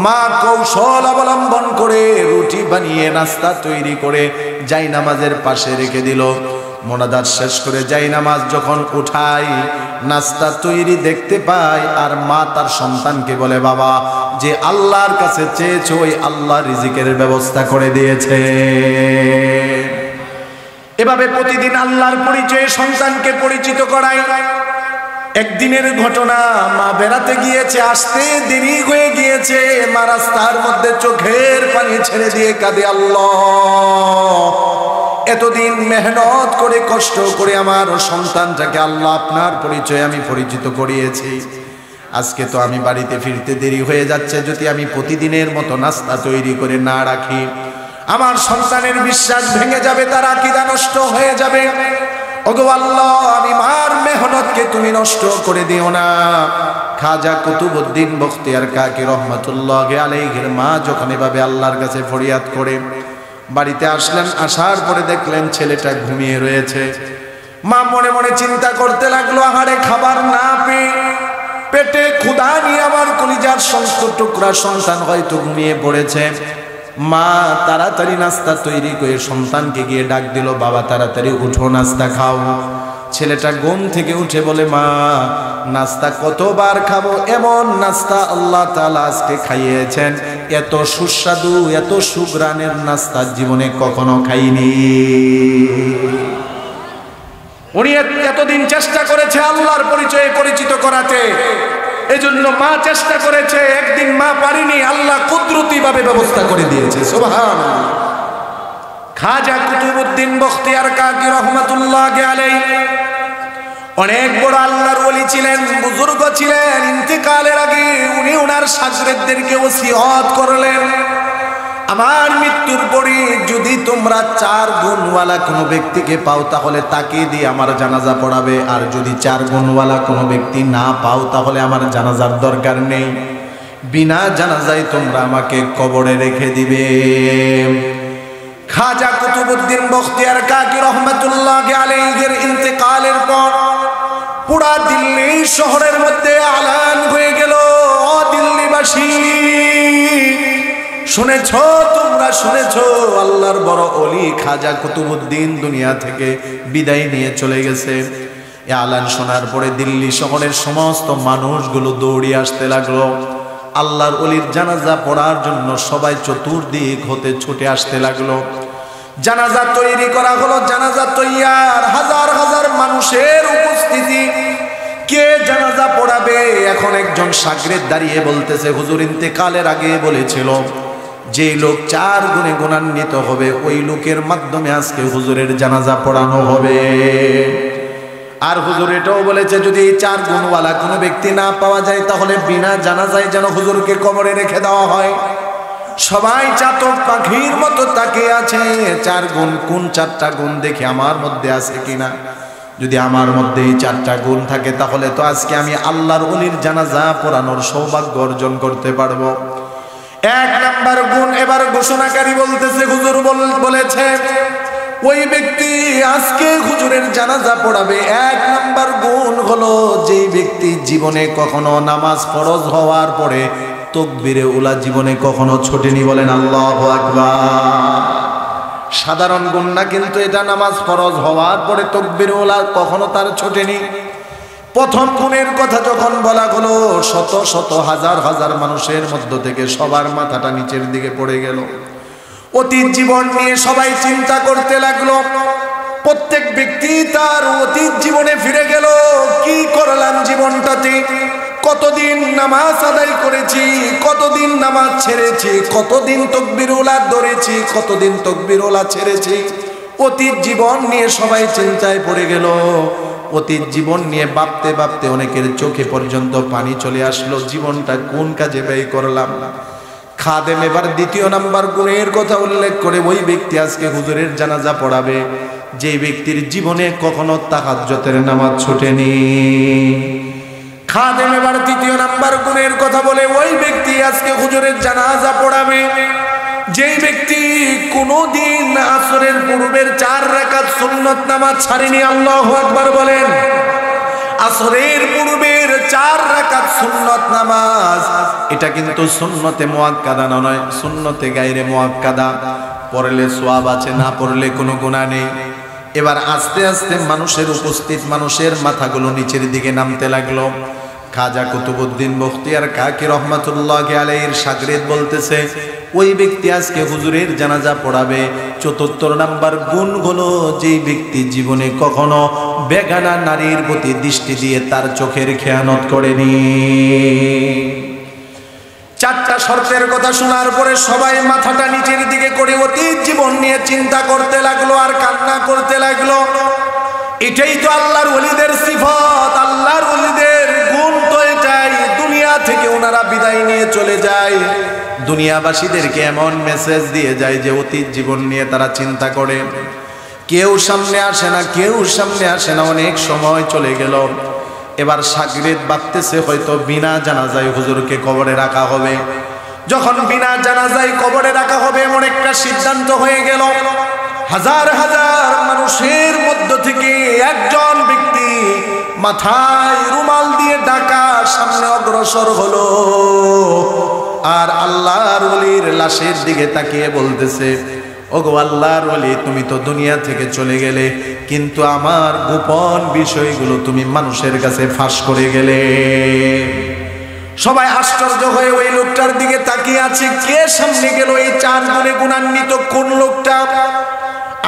মা কৌশল অবলম্বন করে রুটি বানিয়ে নাস্তা তৈরি করে যাই নামাজের পাশে রেখে দিল। মোনাজাত শেষ করে যাই নামাজ যখন উঠাই, নাস্তা তৈরি দেখতে পাই, আর মা তার সন্তানকে বলে, বাবা যে আল্লাহর কাছে চেয়েছো ওই আল্লাহ রিজিকের ব্যবস্থা করে দিয়েছে। এভাবে প্রতিদিন আল্লাহর পরিচয়ে সন্তানকে পরিচিত করায়। একদিনের ঘটনা, মা বেড়াতে গিয়েছে, আসতে দেরি হয়ে গিয়েছে। মা রাস্তার মধ্যে চোখের পানি ছেড়ে দিয়ে কাঁদে, আল্লাহ এতদিন মেহনত করে কষ্ট করে আমার সন্তানটাকে আল্লাহ আপনার পরিচয় আমি পরিচিত করিয়েছি, আজকে তো আমি বাড়িতে ফিরতে দেরি হয়ে যাচ্ছে, যদি আমি প্রতিদিনের মতো নাস্তা তৈরি করে না রাখি আমার সন্তানের বিশ্বাস ভেঙে যাবে, তার আকীদা নষ্ট হয়ে যাবে। ওগো আল্লাহ, আমি মার মেহনতকে তুমি নষ্ট করে দিও না। খাজা কুতুবউদ্দিন বখতিয়ার কাকি রহমাতুল্লাহ আলাইহির মা যখন এভাবে আল্লাহর কাছে ফরিয়াদ করে বাড়িতে আসলেন, আসার পরে দেখলেন ছেলেটা ঘুমিয়ে রয়েছে। মা মনে মনে চিন্তা করতে লাগলো, আহারে খাবার না পেয়ে পেটে ক্ষুধা নিয়ে আমার কলিজার সমস্ত টুকরা সন্তান হয়তো ঘুমিয়ে পড়েছে। মা তাড়াতাড়ি নাস্তা তৈরি করে সন্তানকে গিয়ে ডাক দিল, বাবা তাড়াতাড়ি উঠো, নাস্তা খাও। ছেলেটা ঘুম থেকে উঠে বলে, মা নাস্তা কতবার খাবো, এমন নাস্তা আল্লাহ তাআলা আজকে খাইয়েছেন, এত সুস্বাদু এত সুগ্রানের নাস্তা জীবনে কখনো খাইনি। উনি এতদিন চেষ্টা করেছে আল্লাহর পরিচয়ে পরিচিত করাতে, এজন্য মা চেষ্টা করেছে, একদিন মা পারিনি, আল্লাহ কুদরতি ভাবে ব্যবস্থা করে দিয়েছে। সুবহানাল্লাহ। খাজা কুতুবউদ্দিন বখতিয়ার কাকি রহমাতুল্লাহি আলাইহি অনেক বড় আল্লাহর ওলি ছিলেন, বুজুর্গ ছিলেন। ইন্তেকালের আগে উনি ওনার শাগরেদদেরকে ওসিয়ত করলেন, আমার মৃত্যুর পরে যদি তোমরা 4 গুণওয়ালা কোনো ব্যক্তিকে পাও তাহলে তাকে দিয়ে আমার জানাজা পড়াবে, আর যদি 4 গুণওয়ালা কোনো ব্যক্তি না পাও তাহলে আমার জানাজার দরকার নেই, বিনা জানাজায় তোমরা আমাকে কবরে রেখে দিবে। খাজা কুতুবউদ্দিন বখতিয়ার কাকি রহমাতুল্লাহি আলাইহির ইন্তেকালের পর পুরা দিল্লি শহরের মধ্যে আলান হয়ে গেল, ও দিল্লিবাসী শুনেছ, তোমরা শুনেছ আল্লাহর বড় ওলি খাজা কুতুবউদ্দিন দুনিয়া থেকে বিদায় নিয়ে চলে গেছে। এই আলান শোনার পরে দিল্লি শহরের সমস্ত মানুষগুলো দৌড়িয়ে আসতে লাগলো আল্লাহর ওলির জানাজা পড়ার জন্য। সবাই চতুর্দিক হতে ছুটে আসতে লাগলো। জানাজা তৈরি করা হলো, জানাজা তৈয়ার, হাজার হাজার মানুষের উপস্থিতি। কে জানাজা পড়াবে? এখন একজন শাগরেদ দাঁড়িয়ে বলতেছে, হুজুর ইন্তেকালের আগে বলেছিল যে লোক 4 গুণে গুণান্বিত হবে ওই লোকের মাধ্যমে আজকে হুজুরের জানাজা পড়ানো হবে। আর হুজুর এটাও বলেছে যদি 4 গুণওয়ালা কোনো ব্যক্তি না পাওয়া যায় তাহলে বিনা জানাজায় যেন হুজুরকে কবরে রেখে দেওয়া হয়। সবাই চাতক পাখির মতো তাকিয়ে আছে, 4 গুণ, কোন 4টা গুণ দেখে আমার মধ্যে আছে কিনা। যদি আমার মধ্যে এই 4টা গুণ থাকে তাহলে তো আজকে আমি আল্লাহর ওলির জানাজা পড়ানোর সৌভাগ্য অর্জন করতে পারবো। 1 নাম্বার গুণ এবার ঘোষণাকারী বলতেছে, হুজুর বলেছে ওই ব্যক্তি আজকে হুজুরের জানাজা পড়াবে। 1 নাম্বার গুণ হলো যেই ব্যক্তি জীবনে কখনো নামাজ ফরজ হওয়ার পরে তাকবীরে উলা জীবনে কখনো ছোটেনি। বলেন আল্লাহু আকবার। সাধারণ গুণ না কিন্তু এটা, নামাজ ফরজ হওয়ার পরে তাকবীরে উলা কখনো তার ছোটেনি। প্রথম গুণের কথা যখন বলা হলো, শত শত হাজার হাজার মানুষের মধ্য থেকে সবার মাথাটা নিচের দিকে পড়ে গেল। অতীত জীবন নিয়ে সবাই চিন্তা করতে লাগলো। প্রত্যেক ব্যক্তি তার অতীত জীবনে ফিরে গেল, কি করলাম জীবনটাতে, কতদিন নামাজ আদায় করেছি, কতদিন নামাজ ছেড়েছি, কতদিন তাকবীরে উলা ধরেছি, কতদিন তাকবীরে উলা ছেড়েছি। অতীত জীবন নিয়ে সবাই চিন্তায় পড়ে গেল। অতীত জীবন নিয়ে ভাবতে ভাবতে অনেকের চোখে পর্যন্ত পানি চলে আসলো, জীবনটা কোন কাজে ব্যয় করলাম। খাদেম এবার 2 নাম্বার গুণের কথা উল্লেখ করে ওই ব্যক্তি আজকে হুজুরের জানাজা পড়াবে যে ব্যক্তির জীবনে কখনো তাহাজ্জুদের নামাজ ছুটেনি। খাদেম এবার 3 নাম্বার গুণের কথা বলে ওই ব্যক্তি আজকে হুজুরের জানাজা পড়াবে যেই ব্যক্তি কোনদিন আসরের পূর্বের 4 রাকাত সুন্নত নামাজ ছাড়েনি। আল্লাহু আকবার বলেন। আসরের পূর্বের 4 রাকাত সুন্নত নামাজ, এটা কিন্তু সুন্নতে মুআক্কাদা নয়, সুন্নতে গায়রে মুআক্কাদা। পড়লে সওয়াব আছে, না পড়লে কোনো গুনাহ নেই। এবার আস্তে আস্তে মানুষের উপস্থিত মানুষের মাথাগুলো নিচের দিকে নামতে লাগলো। খাজা কুতুবউদ্দিন বখতিয়ার কাকি রহমাতুল্লাহি আলাইহির শাগরেদ বলতেছে ওই ব্যক্তি আজকে হুজুরের জানাজা পড়াবে। 74 নাম্বার গুণ হলো যেই ব্যক্তি জীবনে কখনো বেগানা নারীর প্রতি দৃষ্টি দিয়ে তার চোখের খেয়ানত করেনি। 4টা শর্তের কথা শোনার পরে সবাই মাথাটা নিচের দিকে করে অতীত জীবন নিয়ে চিন্তা করতে লাগলো আর কান্না করতে লাগলো। এটাই তো আল্লাহর ওলিদের সিফত, আল্লাহর ওলিদের গুণ তো এটাই। দুনিয়া থেকে ওনারা বিদায় নিয়ে চলে যায়, দুনিয়াবাসীদেরকে এমন মেসেজ দিয়ে যায় যে অতীত জীবন নিয়ে তারা চিন্তা করে। কেউ সামনে আসে না, কেউ সামনে আসে না, অনেক সময় চলে গেল। এবার শাগরেদ ভাবতেছে হয়তো বিনা জানাজায় হুজুরকে কবরে রাখা হবে। যখন বিনা জানাজায় কবরে রাখা হবে এমন একটা সিদ্ধান্ত হয়ে গেল, হাজার হাজার মানুষের মধ্য থেকে একজন ব্যক্তি মাথায় রুমাল দিয়ে ঢাকা সামনে অগ্রসর হলো আর আল্লাহর ওলির লাশের দিকে তাকিয়ে বলতেছে, ওগো আল্লাহর ওলি, তুমি তো দুনিয়া থেকে চলে গেলে, কিন্তু আমার গোপন বিষয়গুলো তুমি মানুষের কাছে ফাঁস করে গেলে। সবাই আশ্চর্য হয়ে ওই লোকটার দিকে তাকিয়ে আছে, কে সামনে গেল? এই 4 গুণে গুণান্বিত কোন লোকটা?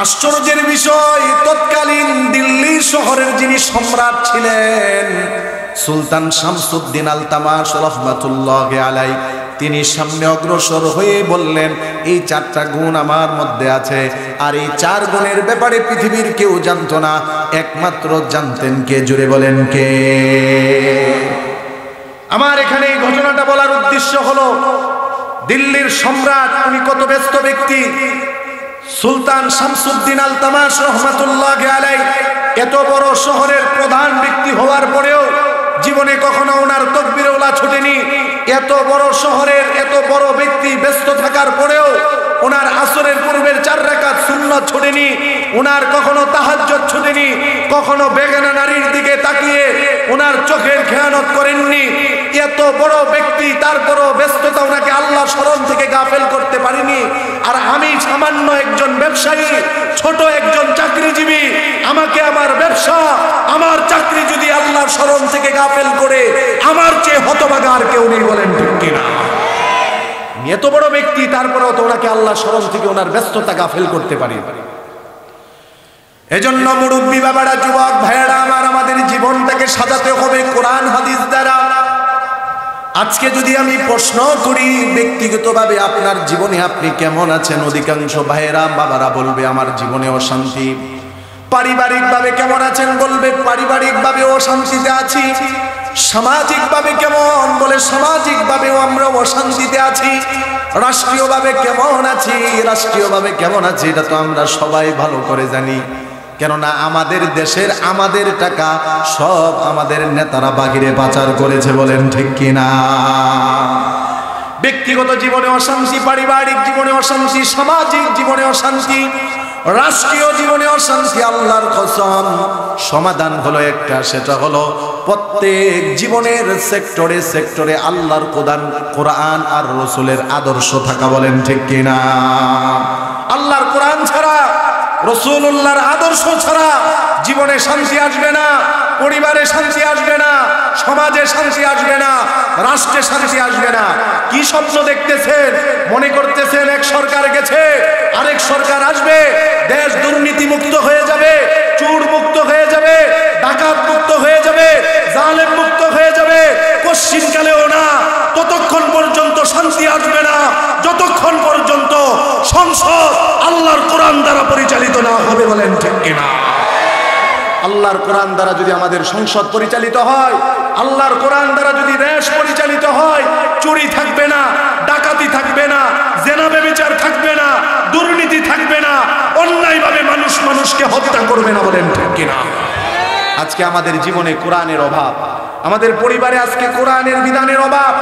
আশ্চর্যের বিষয়, তৎকালীন দিল্লি শহরের যিনি সম্রাট ছিলেন সুলতান শামসুদ্দিন আলতামাশ রহমাতুল্লাহি আলাইহি, তিনি সামনে অগ্রসর হয়ে বললেন, এই 4টা গুণ আমার মধ্যে আছে, আর এই 4 গুণের ব্যাপারে পৃথিবীর কেউ জানতো না, একমাত্র জানতেন কে? জুড়ে বলেন কে? আমার এখানে এই ঘটনাটা বলার উদ্দেশ্য হলো, দিল্লির সম্রাট উনি কত ব্যস্ত ব্যক্তি। সুলতান শামসুদ্দিন আলতামাশ রহমাতুল্লাহি আলাইহি এত বড় শহরের প্রধান ব্যক্তি হওয়ার পরেও জীবনে কখনো ওনার তাকবীরে ওলা ছোটেনি। এত বড় শহরের এত বড় ব্যক্তি ব্যস্ত থাকার পরেও ওনার আসরের পূর্বের 4 রাকাত সুন্নাত ছোটেনি, ওনার কখনো তাহাজ্জুদ ছোটেনি, কখনো বেগানা নারীর দিকে তাকিয়ে ওনার চোখের খেয়ানত করেননি। এত বড় ব্যক্তি, তারপরও ব্যস্ততা ওনাকে আল্লাহ স্মরণ থেকে গাফেল করতে পারেনি। আর আমি সামান্য একজন ব্যবসায়ী, ছোট একজন চাকরিজীবী, আমাকে আমার ব্যবসা, আমার চাকরি যদি আল্লাহর স্মরণ থেকে গাফেল করে, আমার চেয়ে হতভাগা আর কেউ নেই। বলেন ঠিক কিনা? এত বড় ব্যক্তি, তারপরেও তো ওনাকে আল্লাহ স্মরণ থেকে ওনার ব্যস্ততা গাফেল করতে পারি। এজন্য মুরব্বী বাবারা, যুবক ভাইয়েরা আমার, আমাদের জীবনটাকে সাজাতে হবে কোরআন হাদিস দ্বারা। আজকে যদি আমি প্রশ্ন করি ব্যক্তিগতভাবে আপনার জীবনে আপনি কেমন আছেন, অধিকাংশ ভাইয়েরা বাবারা বলবে আমার জীবনে অশান্তি। পারিবারিকভাবে কেমন আছেন? বলবে পারিবারিকভাবে অশান্তিতে আছি। সামাজিকভাবে কেমন? বলে সামাজিকভাবেও আমরা অশান্তিতে আছি। রাষ্ট্রীয়ভাবে কেমন আছি? রাষ্ট্রীয়ভাবে কেমন আছি এটা তো আমরা সবাই ভালো করে জানি, কেননা আমাদের দেশের আমাদের টাকা সব আমাদের নেতারা বাহিরে পাচার করেছে। বলেন ঠিক কিনা? ব্যক্তিগত জীবনে অশান্তি, পারিবারিক জীবনে অশান্তি, সামাজিক জীবনে অশান্তি, রাষ্ট্রীয় জীবনে অশান্তি। আল্লাহর কসম, সমাধান হলো একটা, সেটা হলো প্রত্যেক জীবনের সেক্টরে সেক্টরে আল্লাহর কোরআন আর রাসূলের আদর্শ থাকা। বলেন ঠিক কিনা? আল্লাহর কোরআন ছাড়া, রাসূলুল্লাহর আদর্শ ছাড়া জীবনে শান্তি আসবে না, পরিবারে শান্তি আসবে না, সমাজে শান্তি আসবে না, রাষ্ট্রে শান্তি আসবে না। কি স্বপ্ন দেখতেছেন? মনে করতেছেন এক সরকার গেছে, আরেক সরকার আসবে, দেশ দুর্নীতি মুক্ত হয়ে যাবে, চোর মুক্ত হয়ে যাবে, ডাকাত মুক্ত হয়ে যাবে, জালেম মুক্ত হয়ে যাবে। কোশ্চিনকালেও না। ততক্ষণ পর্যন্ত শান্তি আসবে না যতক্ষণ পর্যন্ত সংসদ আল্লাহর কোরআন দ্বারা পরিচালিত না হবে। বলেন ঠিক কিনা? আল্লাহর কোরআন দ্বারা যদি আমাদের সংসদ পরিচালিত হয়, আল্লাহর কোরআন দ্বারা যদি দেশ পরিচালিত হয়, চুরি থাকবে না, ডাকাতি থাকবে না, জেনা ব্যভিচার থাকবে না, দুর্নীতি থাকবে না, অন্যায়ভাবে মানুষ মানুষকে হত্যা করবে না। বলেন ঠিক কিনা? আজকে আমাদের জীবনে কোরআনের অভাব, আমাদের পরিবারে আজকে কোরআনের বিধানের অভাব,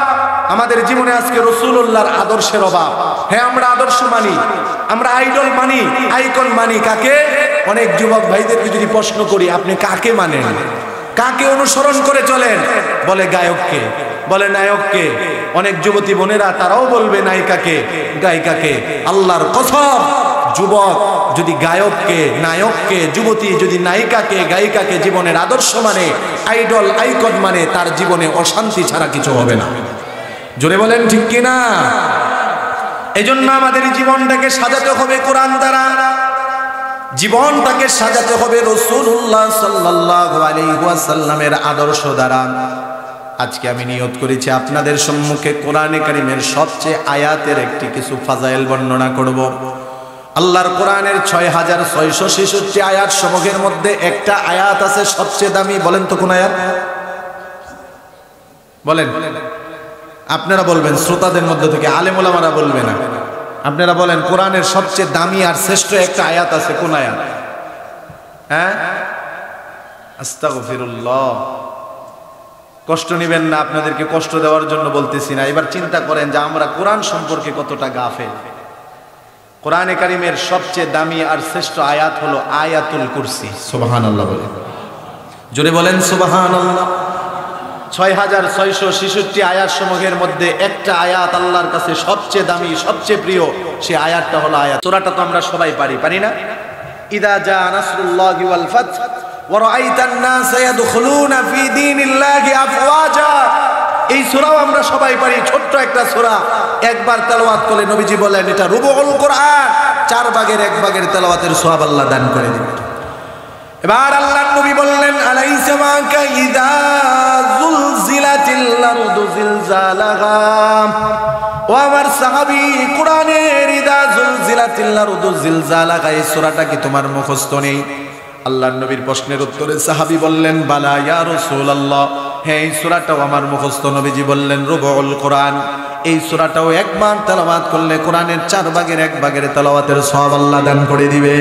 আমাদের জীবনে আজকে রাসূলুল্লাহর আদর্শের অভাব। হ্যাঁ, আমরা আদর্শ মানি, আমরা আইডল মানি, আইকন মানি। কাকে? অনেক যুবক ভাইদেরকে যদি প্রশ্ন করি আপনি কাকে মানেন, কাকে অনুসরণ করে চলেন, বলে গায়ককে, বলে নায়ককে। অনেক যুবতী বোনেরা তারাও বলবে নায়িকাকে, গায়িকাকে। আল্লাহর কসম, যুবক যদি গায়ককে, নায়ককে, যুবতী যদি নায়িকাকে, গায়িকাকে জীবনের আদর্শ মানে, আইডল আইকন মানে, তার জীবনে অশান্তি ছাড়া কিছু হবে না। জোরে বলেন ঠিক কিনা? এজন্য আমাদের জীবনটাকে সাজাতে হবে কোরআন দ্বারা, জীবনটাকে সাজাতে হবে রাসূলুল্লাহ সাল্লাল্লাহু আলাইহি ওয়াসাল্লামের আদর্শ দ্বারা। আজকে আমি নিয়ত করেছি আপনাদের সম্মুখে কোরআনে কারীমের সবচেয়ে আয়াতের একটি কিছু ফাজাইল বর্ণনা করব। আল্লাহর কোরআনের ৬৬৬৬ আয়াত সমূহের মধ্যে একটা আয়াত আছে সবচেয়ে দামি। বলেন তো কোন আয়াত? বলেন, আপনারা বলবেন, শ্রোতাদের মধ্যে থেকে, আলেম ওলামারা বলবে না। আপনারা বলেন কোরআনের সবচেয়ে দামি আর শ্রেষ্ঠ একটা আয়াত আছে, কোন আয়াত? হ্যাঁ, আস্তাগফিরুল্লাহ। কষ্ট নেবেন না, আপনাদেরকে কষ্ট দেওয়ার জন্য বলতেছি না। এবার চিন্তা করেন যে আমরা কোরআন সম্পর্কে কতটা গাফেল। কোরআনে কারীমের সবচেয়ে দামি আর শ্রেষ্ঠ আয়াত হলো আয়াতুল কুরসি। সুবহানাল্লাহ বলেন, জোরে বলেন সুবহানাল্লাহ। ৬৬৬৬ আয়াত সমূহের মধ্যে একটা আয়াত আল্লাহর কাছে সবচেয়ে দামি, সবচেয়ে প্রিয়, সেই আয়াতটা হলো আয়াত। সূরাটা তো আমরা সবাই পারি না? ইদা জা নাসরুল্লাহি ওয়াল ফাতহ ওয়া রাআইতান নাসা ইয়াদখুলুনা ফি দীনিল্লাহি আফওয়াজা। এই সূরাও আমরা সবাই পারি, ছোট্ট একটা সূরা। একবার তেলাওয়াত করলে নবীজি বলেন এটা রুবুল কোরআন, 4 ভাগের 1 ভাগের তেলাওয়াতের সওয়াব আল্লাহ দান করে দিবেন। এবার আল্লাহর নবী বললেন আলাইসা মাকা ইযা যুলজিলাতিল আরদু জিলজালাহা। ও আমার সাহাবী, কোরআনের ইযা যুলজিলাতিল আরদু জিলজালাহা এই সূরাটা কি তোমার মুখস্থ নেই? আল্লাহর নবীর প্রশ্নের উত্তরে সাহাবী বললেন বালা ইয়া রাসূলুল্লাহ, হ্যাঁ এই সূরাটাও আমার মুখস্থ। নবীজি বললেন রুবুল কোরআন, এই সূরাটাও একবার তেলাওয়াত করলে কোরআনের 4 ভাগের 1 ভাগের তেলাওয়াতের সওয়াব আল্লাহ দান করে দিবে।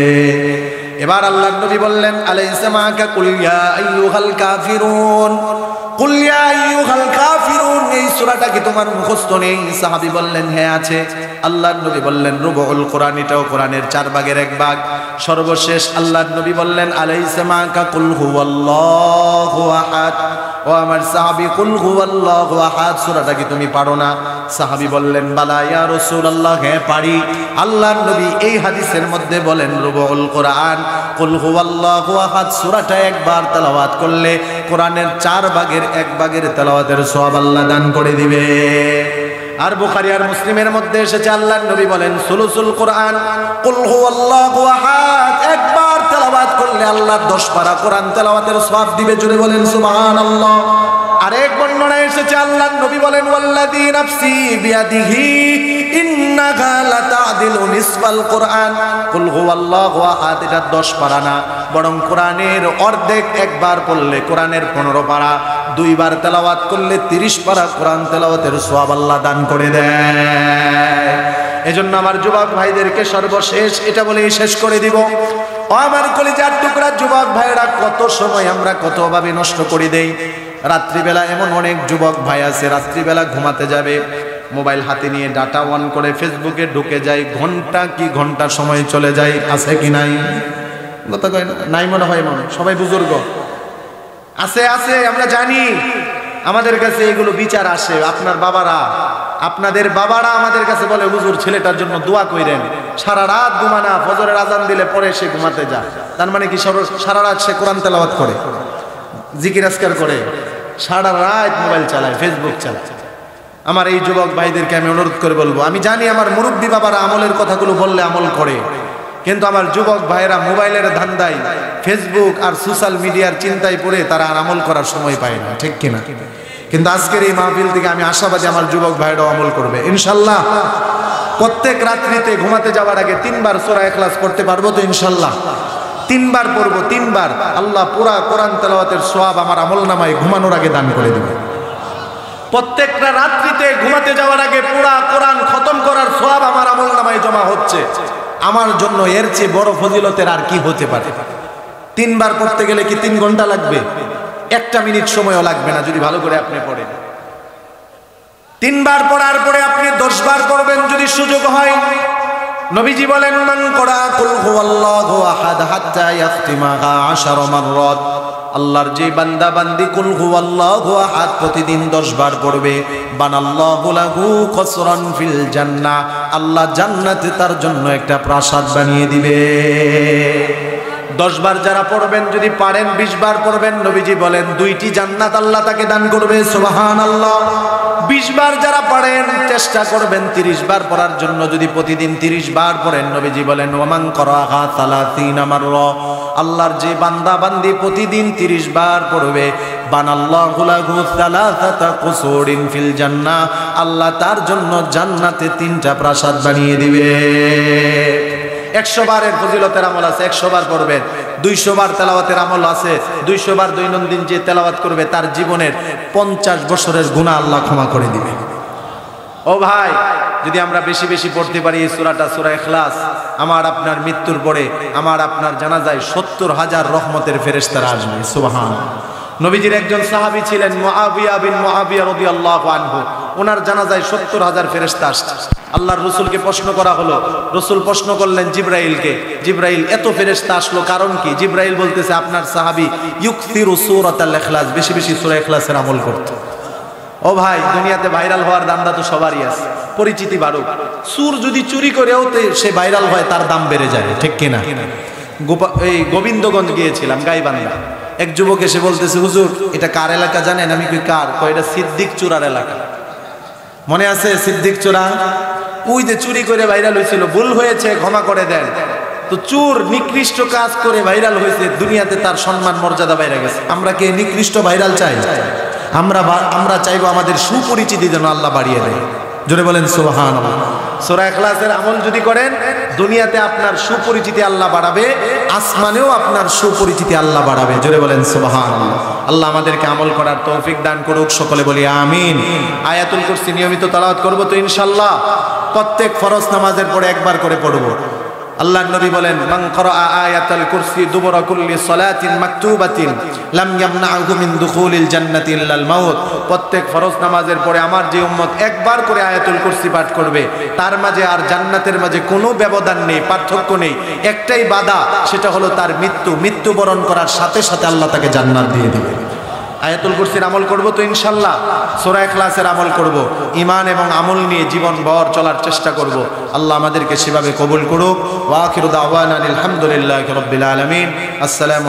এবার আল্লাহর নবী বললেন আলাইসা মাকা কুল ইয়া আইয়ুহাল কাফিরুন, কুল ইয়া আইয়ুহাল কাফিরুন এই সূরাটা কি তোমার মুখস্থ নেই? সাহাবী বললেন হ্যাঁ আছে। আল্লাহর নবী বললেন রুবুল কোরআন, এটাও কোরআনের 4 ভাগের 1 ভাগ। সর্বশেষ আল্লাহর নবী বললেন আলাইসা মাকা কুল হুয়াল্লাহু আহাদ। ও আমার সাহাবী, কুল হুয়াল্লাহু আহাদ সূরাটা কি তুমি পারো না? সাহাবী বললেন বালা ইয়া রাসূলুল্লাহ, হ্যাঁ পারি। আল্লাহর নবী এই হাদিসের মধ্যে বলেন রুবুল কোরআন কুল হুয়াল্লাহু আহাদ সূরাটা একবার তেলাওয়াত করলে কোরআনের 4 ভাগের 1 ভাগের তেলাওয়াতের সওয়াব আল্লাহ দান করে দিবে। আর বুখারী আর মুসলিমের মধ্যে এসেছে আল্লাহর নবী বলেন সুলুসুল কোরআন কুল হুয়াল্লাহু আহাদ একবার তেলাওয়াত করলে আল্লাহ 10 পারা কোরআন তেলাওয়াতের সওয়াব দিবে। জোরে বলেন সুবহানাল্লাহ। আরেক বর্ণনায় এসেছে আল্লাহর নবী বলেন ওয়াল্লাযী নাফসি বিয়াদিহি ইন্নাকা লাতাদিলু নিসফাল কোরআন। কুল হুয়াল্লাহু আহাদ এটা 10 পারা না, বরং কোরআনের অর্ধেক একবার পড়লে কোরআনের 15 পারা, 2 বার তেলাওয়াত করলে 30 পারা কোরআন তেলাওয়াতের সওয়াব আল্লাহ দান করে দেয়। এজন্য আমার যুবক ভাইদেরকে সর্বশেষ এটা বলেই শেষ করে দিব, ও আমার কলিজার টুকরা যুবক ভাইরা, কত সময় আমরা কতভাবে নষ্ট করে দেই। রাত্রিবেলা এমন অনেক যুবক ভাই আছে রাত্রিবেলা ঘুমাতে যাবে, মোবাইল হাতে নিয়ে ডাটা অন করে ফেসবুকে ঢুকে যায়, ঘন্টা কি ঘন্টা সময় চলে যায়। আছে কি নাই? নাই মনে হয়, মনে সবাই বুজুর্গ আছে, আছে আমরা জানি। আমাদের কাছে এগুলো বিচার আসে। আপনার বাবারা, আপনাদের বাবারা আমাদের কাছে বলে হুজুর ছেলেটার জন্য দোয়া কইরেন, সারা রাত ঘুমানা, ফজরের আজান দিলে পরে সে ঘুমাতে যায়। তার মানে কি সারা রাত সে কোরআন তেলাওয়াত করে, জিকির আজকার করে, সারা রাত মোবাইল চালায়, ফেসবুক চালায়। আমার এই যুবক ভাইদেরকে আমি অনুরোধ করে বলবো, আমি জানি আমার মুরব্বী বাবারা আমলের কথাগুলো বললে আমল করে, কিন্তু আমার যুবক ভাইয়েরা মোবাইলের ধান্দায়, ফেসবুক আর সোশ্যাল মিডিয়ার চিন্তায় পড়ে তারা আর আমল করার সময় পায় না, ঠিক কিনা? কিন্তু আজকের এই মাহফিল থেকে আমি আশাবাদী আমার যুবক ভাইরাও আমল করবে ইনশাল্লাহ। প্রত্যেক রাত্রিতে ঘুমাতে যাওয়ার আগে 3 বার সূরা ইখলাস পড়তে পারবো তো ইনশাল্লাহ? 3 বার পড়বো, 3 বার। আল্লাহ পুরা কোরআন তেলাওয়াতের সওয়াব আমার আমলনামায় ঘুমানোর আগে দান করে দিবে। প্রত্যেকটা রাত্রিতে ঘুমাতে যাওয়ার আগে পুরা কোরআন খতম করার সওয়াব আমার আমলনামায় জমা হচ্ছে। আমার জন্য এর চেয়ে বড় ফজিলতের আর কি হতে পারে? 3 বার পড়তে গেলে কি 3 ঘন্টা লাগবে? 1 মিনিট সময়ও লাগবে না যদি ভালো করে আপনি পড়েন। 3 বার পড়ার পরে আপনি 10 বার পড়বেন যদি সুযোগ হয়। নবীজি বলেন মান করা কুল হুয়াল্লাহু আহাদ হাত্তা ইয়াখতিমাহা 10 মাররাত, আল্লাহর যে বান্দা বান্দি কুল হুয়াল্লাহু আহাদ প্রতিদিন 10 বার পড়বে, বানাল্লাহু লাহু কসরান ফিল জান্নাহ, আল্লাহ জান্নাতে তার জন্য একটা প্রাসাদ বানিয়ে দিবে। 10 বার যারা পড়বেন, যদি পারেন 20 বার পড়বেন, নবীজি বলেন 2টি জান্নাত আল্লাহ তাকে দান করবে। সুবহানাল্লাহ। 20 বার যারা পড়েন চেষ্টা করবেন 30 বার পড়ার জন্য, যদি প্রতিদিন 30 বার পড়েন, নবীজি বলেন ওমান করাহা 30 মাররা, আল্লাহর যে বান্দা বান্দি প্রতিদিন 30 বার পড়বে, বানাল্লাহু লাহু 3 কুসুরিন ফিল জান্নাহ, আল্লাহ তার জন্য জান্নাতে 3টা প্রাসাদ বানিয়ে দিবে। 100 বারের ফজিলতের আমল আছে, 100 বার পড়বেন। 200 বার তেলাওয়াতের আমল আছে, 200 বার দৈনন্দিন যে তেলাওয়াত করবে তার জীবনের 50 বছরের গুনাহ আল্লাহ ক্ষমা করে দিবে। ও ভাই, যদি আমরা বেশি বেশি পড়তে পারি এই সূরাটা, সূরা ইখলাস, আমার আপনার মৃত্যুর পরে আমার আপনার জানাজায় 70,000 রহমতের ফেরেশতারা আসবে। সুবহানাল্লাহ। নবীজির একজন সাহাবী ছিলেন মুআবিয়া বিন মুআবিয়া রাদিয়াল্লাহু আনহু, ওনার জানাজায় 70,000 ফেরেশতা আসছে। আল্লাহর রাসূলকে প্রশ্ন করা হলো, রাসূল প্রশ্ন করলেন জিবরাইলকে, জিবরাইল এত ফেরেশতা আসলো কারণ কি? জিবরাইল বলতেছে আপনার সাহাবী ইউকসিরু সূরাতাল ইখলাস, বেশি বেশি সূরা ইখলাসের আমল করত। ও ভাই, দুনিয়াতে ভাইরাল হওয়ার দান্দা তো সবারই আছে, পরিচিতি বাড়ুক, চুর যদি চুরি করেও সে ভাইরাল হয়, তার দাম বেড়ে যায়, ঠিক কিনা? এই গোবিন্দগঞ্জ গিয়েছিলাম, গাইবান্ধা। এক যুবক এসে বলতেছে, হুজুর এটা কার এলাকা জানেন? আমি কই কার? কয় এটা সিদ্দিক চূড়ার এলাকা। মনে আছে সিদ্দিক চূড়া? ওই যে চুরি করে ভাইরাল হয়েছিল, ভুল হয়েছে ক্ষমা করে দেন। তো চোর নিকৃষ্ট কাজ করে ভাইরাল হয়েছে, দুনিয়াতে তার সম্মান মর্যাদা বাইরে গেছে। আমরা কি নিকৃষ্ট ভাইরাল চাই? আমরা চাইবো আমাদের সুপরিচিতি যেন আল্লাহ বাড়িয়ে দেয়। জোরে বলেন সুবহানাল্লাহ। সূরা ইখলাসের আমল যদি করেন, দুনিয়াতে আপনার সুপরিচিতি আল্লাহ বাড়াবে, আসমানেও আপনার সুপরিচিতি আল্লাহ বাড়াবে। জোরে বলেন সুবহানাল্লাহ। আল্লাহ আমাদেরকে আমল করার তৌফিক দান করুক, সকলে বলি আমিন। আয়াতুল কুরসি নিয়মিত তেলাওয়াত করব তো ইনশাআল্লাহ। প্রত্যেক ফরজ নামাজের পরে একবার করে পড়ব। আল্লাহর নবী বলেন, মান ক্বারা আয়াতুল কুরসি দুবরা কুল্লি সালাতিন মাকতুবাতিন লাম ইয়ামনাহু মিন দুখুলিল জান্নাতি ইল্লাল মাউত। প্রত্যেক ফরজ নামাজের পরে আমার যে উম্মত একবার করে আয়াতুল কুরসি পাঠ করবে, তার মাঝে আর জান্নাতের মাঝে কোনো ব্যবধান নেই, পার্থক্য নেই। একটাই বাধা, সেটা হলো তার মৃত্যু। মৃত্যুবরণ করার সাথে সাথে আল্লাহ তাকে জান্নাত দিয়ে দিবে। আয়াতুল কুরসির আমল করব তো ইনশাআল্লাহ। সূরা ইখলাসের আমল করব, ঈমান এবং আমল নিয়ে জীবন ভর চলার চেষ্টা করব। আল্লাহ আমাদেরকে সেভাবে কবুল করুক। ওয়া আখিরু দাওয়ানা আলহামদুলিল্লাহি রাব্বিল আলামিন। আসসালামু